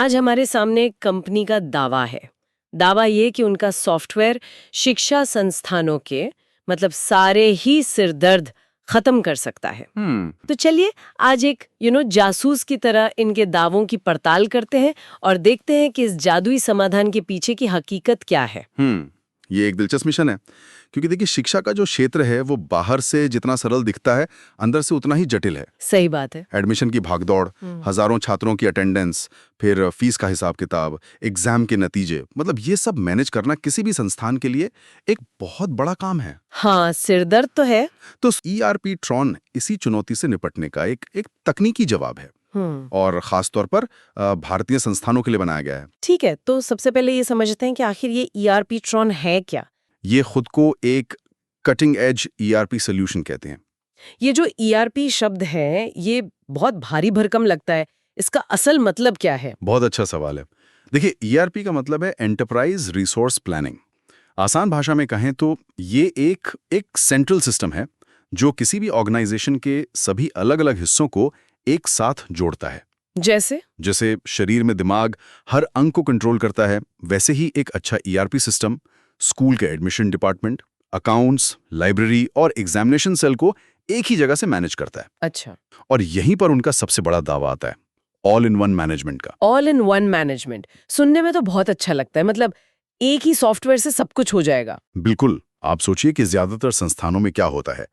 आज हमारे सामने एक कंपनी का दावा है। दावा ये कि उनका सॉफ्टवेयर शिक्षा संस्थानों के मतलब सारे ही सिरदर्द खत्म कर सकता है। तो चलिए आज एक जासूस की तरह इनके दावों की पड़ताल करते हैं और देखते हैं कि इस जादुई समाधान के पीछे की हकीकत क्या है। ये एक दिलचस्प मिशन है, क्योंकि देखिए शिक्षा का जो क्षेत्र है वो बाहर से जितना सरल दिखता है, अंदर से उतना ही जटिल है। सही बात है। एडमिशन की भागदौड़, हजारों छात्रों की अटेंडेंस, फिर फीस का हिसाब किताब, एग्जाम के नतीजे, मतलब ये सब मैनेज करना किसी भी संस्थान के लिए एक बहुत बड़ा काम है। हाँ, सिरदर्द तो है। तो ERP ट्रॉन इसी चुनौती से निपटने का एक तकनीकी जवाब है, और खास तौर पर भारतीय संस्थानों के लिए बनाया गया है। ठीक है, तो सबसे पहले ये समझते हैं कि आखिर ये ERP ट्रॉन है क्या। ये खुद को एक कटिंग एज ERP सोल्यूशन कहते हैं। ये जो ERP शब्द है ये बहुत भारी भरकम लगता है, इसका असल मतलब क्या है? बहुत अच्छा सवाल है। देखिए ERP का मतलब है एंटरप्राइज रिसोर्स प्लानिंग। आसान भाषा में कहें तो ये एक सेंट्रल सिस्टम है जो किसी भी ऑर्गेनाइजेशन के सभी अलग-अलग हिस्सों को एक साथ जोड़ता है। जैसे शरीर में दिमाग हर अंग को कंट्रोल करता है, वैसे ही एक अच्छा ERP सिस्टम स्कूल के एडमिशन डिपार्टमेंट, अकाउंट्स, लाइब्रेरी और एग्जामिनेशन सेल को एक ही जगह से मैनेज करता है। अच्छा, और यहीं पर उनका सबसे बड़ा दावा आता है, ऑल इन वन मैनेजमेंट का। ऑल इन वन मैनेजमेंट सुनने में तो बहुत अच्छा लगता है, मतलब एक ही सॉफ्टवेयर से सब कुछ हो जाएगा। बिल्कुल। आप सोचिए कि ज्यादातर संस्थानों में क्या होता है,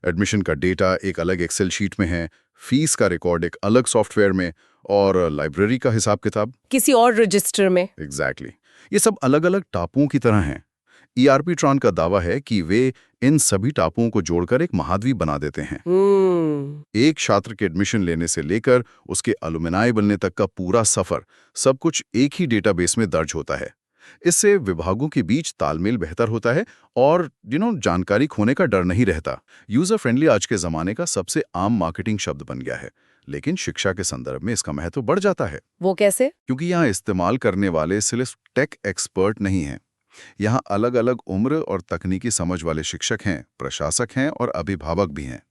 एडमिशन का डेटा एक अलग एक्सेल शीट में है, फीस का रिकॉर्ड एक अलग सॉफ्टवेयर में, और लाइब्रेरी का हिसाब किताब किसी और रजिस्टर में। एग्जैक्टली। ये सब अलग अलग टापुओं की तरह हैं। ERP ट्रॉन का दावा है कि वे इन सभी टापुओं को जोड़कर एक महाद्वीप बना देते हैं। एक छात्र के एडमिशन लेने से लेकर उसके अलुमनाई बनने तक का पूरा सफर, सब कुछ एक ही डेटाबेस में दर्ज होता है। इससे विभागों के बीच तालमेल बेहतर होता है और जानकारी खोने का डर नहीं रहता। यूजर फ्रेंडली आज के जमाने का सबसे आम मार्केटिंग शब्द बन गया है, लेकिन शिक्षा के संदर्भ में इसका महत्व बढ़ जाता है। वो कैसे? क्योंकि यहाँ इस्तेमाल करने वाले सिर्फ टेक एक्सपर्ट नहीं हैं। यहाँ अलग अलग उम्र और तकनीकी समझ वाले शिक्षक हैं, प्रशासक हैं और अभिभावक भी हैं।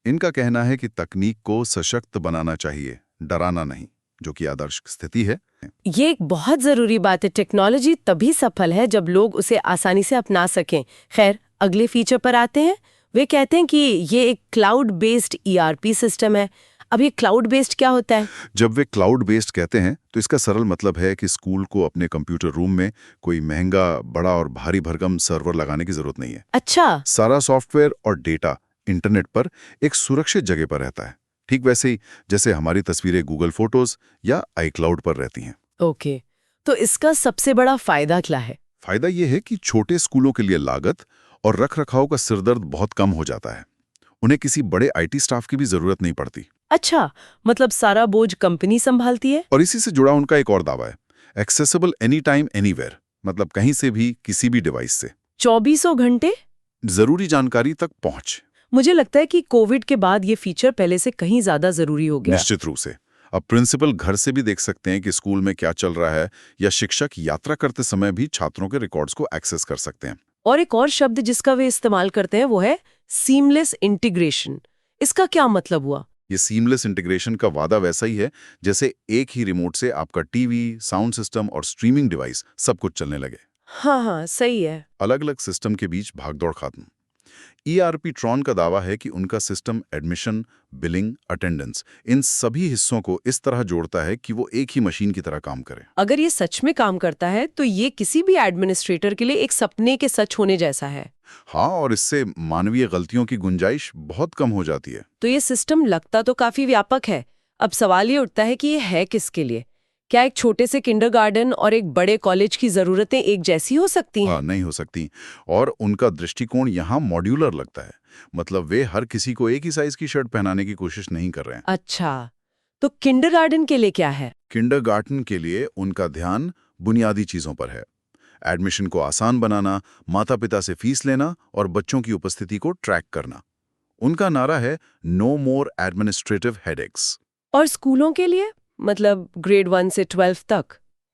इनका कहना है कि तकनीक को सशक्त बनाना चाहिए, डराना नहीं, जो कि आदर्श स्थिति है। ये एक बहुत जरूरी बात है। टेक्नोलॉजी तभी सफल है जब लोग उसे आसानी से अपना सकें। खैर, अगले फीचर पर आते हैं। वे कहते हैं कि ये एक क्लाउड बेस्ड ERP सिस्टम है। अब ये क्लाउड बेस्ड क्या होता है? जब वे क्लाउड बेस्ड कहते हैं तो इसका सरल मतलब है कि स्कूल को अपने कंप्यूटर रूम में कोई महंगा, बड़ा और भारी भरकम सर्वर लगाने की जरूरत नहीं है। अच्छा। सारा सॉफ्टवेयर और डेटा इंटरनेट पर एक सुरक्षित जगह पर रहता है, ठीक वैसे ही जैसे हमारी तस्वीरें गूगल फोटोज या iCloud पर रहती हैं। ओके, तो इसका सबसे बड़ा फायदा क्या है? फायदा यह है कि छोटे स्कूलों के लिए लागत और रखरखाव का सिरदर्द बहुत कम हो जाता है। उन्हें किसी बड़े IT स्टाफ की भी जरूरत नहीं पड़ती। अच्छा, मतलब सारा बोझ कंपनी संभालती है। और इसी से जुड़ा उनका एक और दावा है, एक्सेसिबल एनी टाइम एनीवेयर, मतलब कहीं से भी किसी भी डिवाइस से 24 घंटे जरूरी जानकारी तक पहुंच। मुझे लगता है कि कोविड के बाद ये फीचर पहले से कहीं ज्यादा जरूरी हो गया। निश्चित रूप से। अब प्रिंसिपल घर से भी देख सकते हैं कि स्कूल में क्या चल रहा है, या शिक्षक यात्रा करते समय भी छात्रों के रिकॉर्ड्स को एक्सेस कर सकते हैं। और एक और शब्द जिसका वे इस्तेमाल करते हैं वो है सीमलेस इंटीग्रेशन। इसका क्या मतलब हुआ? ये सीमलेस इंटीग्रेशन का वादा वैसा ही है जैसे एक ही रिमोट से आपका टीवी, साउंड सिस्टम और स्ट्रीमिंग डिवाइस सब कुछ चलने लगे। हाँ, सही है। अलग अलग सिस्टम के बीच भागदौड़ खत्म। ERP ट्रॉन का दावा है कि उनका सिस्टम एडमिशन, बिलिंग, अटेंडेंस, इन सभी हिस्सों को इस तरह जोड़ता है कि वो एक ही मशीन की तरह काम करे। अगर ये सच में काम करता है तो ये किसी भी एडमिनिस्ट्रेटर के लिए एक सपने के सच होने जैसा है। हाँ, और इससे मानवीय गलतियों की गुंजाइश बहुत कम हो जाती है। तो ये सिस्टम लगता तो काफी व्यापक है। अब सवाल ये उठता है कि ये है किसके लिए? क्या एक छोटे से किंडरगार्टन और एक बड़े कॉलेज की जरूरतें एक जैसी हो सकती हैं? हाँ, नहीं हो सकती। और उनका दृष्टिकोण यहाँ मॉड्यूलर लगता है, मतलब वे हर किसी को एक ही साइज की शर्ट पहनाने की कोशिश नहीं कर रहे हैं। अच्छा, तो किंडरगार्टन के लिए क्या है? किंडरगार्टन के लिए उनका ध्यान बुनियादी चीजों पर है। एडमिशन को आसान बनाना, माता पिता से फीस लेना और बच्चों की उपस्थिति को ट्रैक करना। उनका नारा है नो मोर एडमिनिस्ट्रेटिव हेडेक्स। और स्कूलों के लिए, मतलब ग्रेड 1 से 12 तक?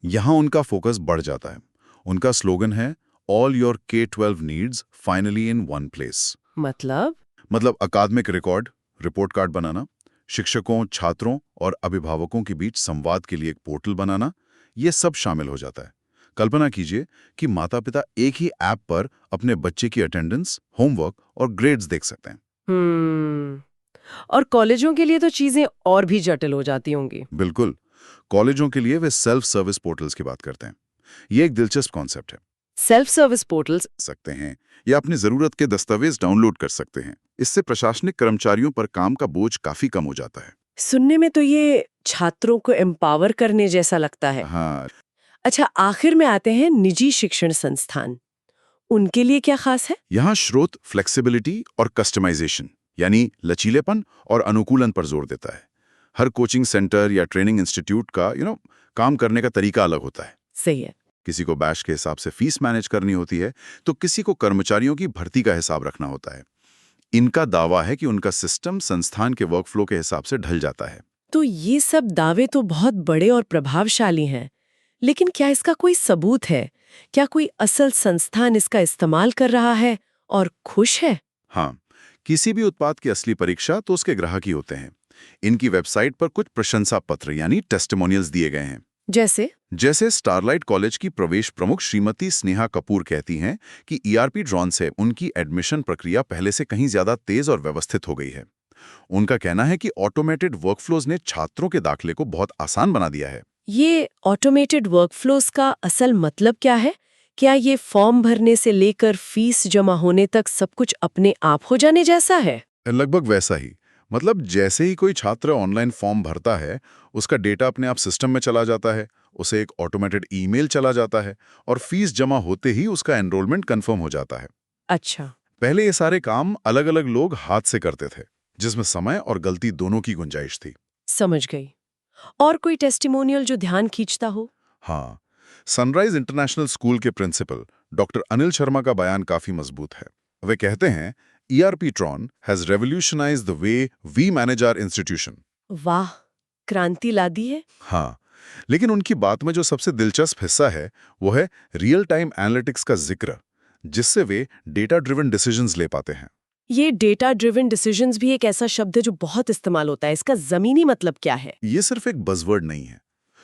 यहाँ उनका फोकस बढ़ जाता है। उनका स्लोगन है all your K-12 needs finally in one place. मतलब मतलब अकादमिक रिकॉर्ड, रिपोर्ट कार्ड बनाना, शिक्षकों, छात्रों और अभिभावकों के बीच संवाद के लिए एक पोर्टल बनाना, ये सब शामिल हो जाता है। कल्पना कीजिए कि माता-पिता एक ही ऐप पर अपने बच्चे की अटेंडेंस, होमवर्क और ग्रेड्स देख सकते हैं। और कॉलेजों के लिए तो चीजें और भी जटिल हो जाती होंगी। बिल्कुल। कॉलेजों के लिए वे सेल्फ सर्विस पोर्टल्स की बात करते हैं। ये एक दिलचस्प कॉन्सेप्ट है। सेल्फ सर्विस पोर्टल्स सकते हैं या अपनी जरूरत के दस्तावेज डाउनलोड कर सकते हैं। इससे प्रशासनिक कर्मचारियों पर काम का बोझ काफी कम हो जाता है। सुनने में तो ये छात्रों को एम्पावर करने जैसा लगता है। हाँ, अच्छा, आखिर में आते हैं निजी शिक्षण संस्थान। उनके लिए क्या खास है? यहाँ स्रोत फ्लेक्सिबिलिटी और कस्टमाइजेशन यानी लचीलेपन और अनुकूलन पर जोर देता है। हर कोचिंग सेंटर या ट्रेनिंग इंस्टीट्यूट का काम करने का तरीका अलग होता है। सही है। किसी को बैच के हिसाब से फीस मैनेज करनी होती है, तो किसी को कर्मचारियों की भर्ती का हिसाब रखना होता है। इनका दावा है कि उनका सिस्टम संस्थान के वर्कफ्लो के हिसाब से ढल जाता है। तो ये सब दावे तो बहुत बड़े और प्रभावशाली हैं, लेकिन क्या इसका कोई सबूत है? क्या कोई असल संस्थान इसका इस्तेमाल कर रहा है और खुश है? हाँ, किसी भी उत्पाद की असली परीक्षा तो उसके ग्राहक ही होते हैं। इनकी वेबसाइट पर कुछ प्रशंसा पत्र यानी टेस्टिमोनियल्स दिए गए हैं। जैसे स्टारलाइट कॉलेज की प्रवेश प्रमुख श्रीमती स्नेहा कपूर कहती हैं कि ईआरपी ड्रॉन से उनकी एडमिशन प्रक्रिया पहले से कहीं ज्यादा तेज और व्यवस्थित हो गई है। उनका कहना है कि ऑटोमेटेड वर्कफ्लोज ने छात्रों के दाखिले को बहुत आसान बना दिया है। ये ऑटोमेटेड वर्कफ्लोज का असल मतलब क्या है? क्या ये फॉर्म भरने से लेकर फीस जमा होने तक सब कुछ अपने आप हो जाने जैसा है? लगभग वैसा ही। मतलब जैसे ही कोई छात्र ऑनलाइन फॉर्म भरता है, उसका डेटा अपने आप सिस्टम में चला जाता है, उसे एक ऑटोमेटेड ईमेल चला जाता है और फीस जमा होते ही उसका एनरोलमेंट कंफर्म हो जाता है। अच्छा। पहले ये सारे काम अलग-अलग लोग हाथ से करते थे, जिसमें समय और गलती दोनों की गुंजाइश थी। समझ गई। और कोई टेस्टिमोनियल जो ध्यान खींचता हो? हाँ, सनराइज इंटरनेशनल स्कूल के प्रिंसिपल डॉक्टर अनिल शर्मा का बयान काफी मजबूत है। वे कहते हैं, ERP-Tron has revolutionized the way we manage our institution. वाह, क्रांति ला दी है। हाँ, लेकिन उनकी बात में जो सबसे दिलचस्प हिस्सा है, वो है रियल टाइम एनालिटिक्स का जिक्र, जिससे वे डेटा ड्रिवन डिसीजंस ले पाते हैं। ये डेटा ड्रिवन डिसीजंस भी एक ऐसा शब्द है जो बहुत इस्तेमाल होता है। इसका जमीनी मतलब क्या है? ये सिर्फ एक बज़वर्ड नहीं है।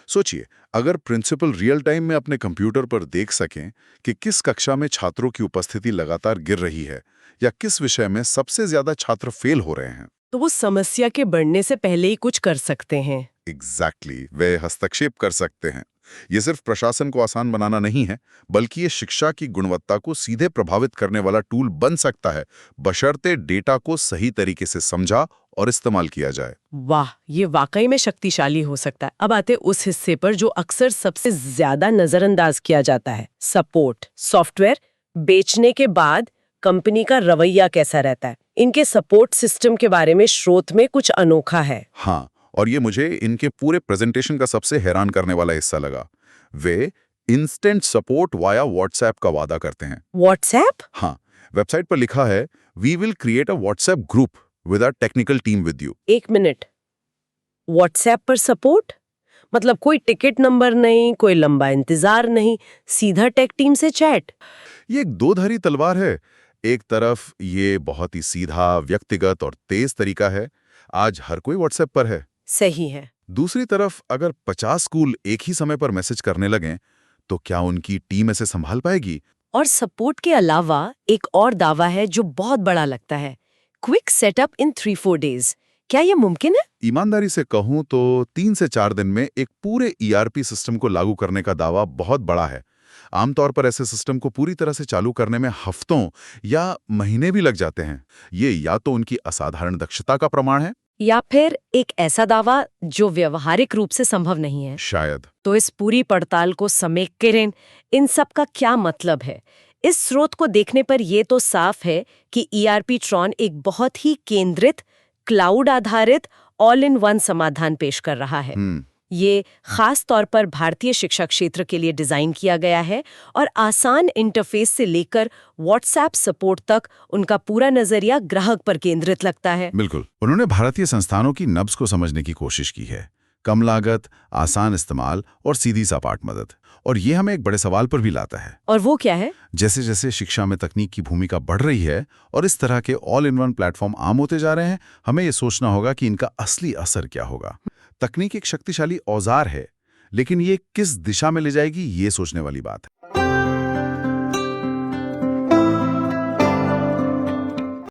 सोचिए, अगर प्रिंसिपल रियल टाइम में अपने कंप्यूटर पर देख सकें कि किस कक्षा में छात्रों की उपस्थिति लगातार गिर रही है या किस विषय में सबसे ज्यादा छात्र फेल हो रहे हैं, तो वो समस्या के बढ़ने से पहले ही कुछ कर सकते हैं। एग्जैक्टली, वे हस्तक्षेप कर सकते हैं। ये सिर्फ प्रशासन को आसान बनाना नहीं है, बल्कि ये शिक्षा की गुणवत्ता को सीधे प्रभावित करने वाला टूल बन सकता है, बशर्ते डेटा को सही तरीके से समझा और इस्तेमाल किया जाए। वाह, ये वाकई में शक्तिशाली हो सकता है। अब आते उस हिस्से पर जो अक्सर सबसे ज्यादा नजरअंदाज किया जाता है, सपोर्ट। सॉफ्टवेयर बेचने के बाद कंपनी का रवैया कैसा रहता है? इनके सपोर्ट सिस्टम के बारे में स्रोत में कुछ अनोखा है। हाँ, और ये मुझे इनके पूरे प्रेजेंटेशन का सबसे हैरान करने वाला हिस्सा लगा। वे इंस्टेंट सपोर्ट वाया व्हाट्सएप का वादा करते हैं। व्हाट्सएप? हाँ, वेबसाइट पर लिखा है, we will create a WhatsApp group with our technical team with you. एक मिनट, व्हाट्सएप पर सपोर्ट? मतलब कोई टिकट नंबर नहीं, कोई लंबा इंतजार नहीं, सीधा टेक टीम से चैट? ये एक दो-धारी तलवार है। एक तरफ ये बहुत ही सीधा, व्यक्तिगत और तेज तरीका है, आज हर कोई व्हाट्सएप पर है। सही है। दूसरी तरफ अगर 50 स्कूल एक ही समय पर मैसेज करने लगें, तो क्या उनकी टीम ऐसे संभाल पाएगी? और सपोर्ट के अलावा एक और दावा है जो बहुत बड़ा लगता है, क्विक सेटअप इन 3-4 डेज। क्या ये मुमकिन है? ईमानदारी से कहूं तो 3 से 4 दिन में एक पूरे ERP सिस्टम को लागू करने का दावा बहुत बड़ा है। आमतौर पर ऐसे सिस्टम को पूरी तरह से चालू करने में हफ्तों या महीने भी लग जाते हैं। ये या तो उनकी असाधारण दक्षता का प्रमाण है, या फिर एक ऐसा दावा जो व्यवहारिक रूप से संभव नहीं है। शायद। तो इस पूरी पड़ताल को समेट कर इन सब का क्या मतलब है? इस स्रोत को देखने पर यह तो साफ है कि ERP-Tron एक बहुत ही केंद्रित, क्लाउड आधारित, ऑल इन वन समाधान पेश कर रहा है। ये खास तौर पर भारतीय शिक्षा क्षेत्र के लिए डिजाइन किया गया है और आसान इंटरफेस से लेकर व्हाट्सएप सपोर्ट तक उनका पूरा नजरिया ग्राहक पर केंद्रित लगता है। बिल्कुल, उन्होंने भारतीय संस्थानों की नब्ज को समझने की कोशिश की है। कम लागत, आसान इस्तेमाल और सीधी सपाट मदद। और ये हमें एक बड़े सवाल पर भी लाता है। और वो क्या है? जैसे जैसे शिक्षा में तकनीक की भूमिका बढ़ रही है और इस तरह के ऑल इन वन प्लेटफॉर्म आम होते जा रहे हैं, हमें ये सोचना होगा कि इनका असली असर क्या होगा। तकनीक एक शक्तिशाली औजार है, लेकिन ये किस दिशा में ले जाएगी, ये सोचने वाली बात है।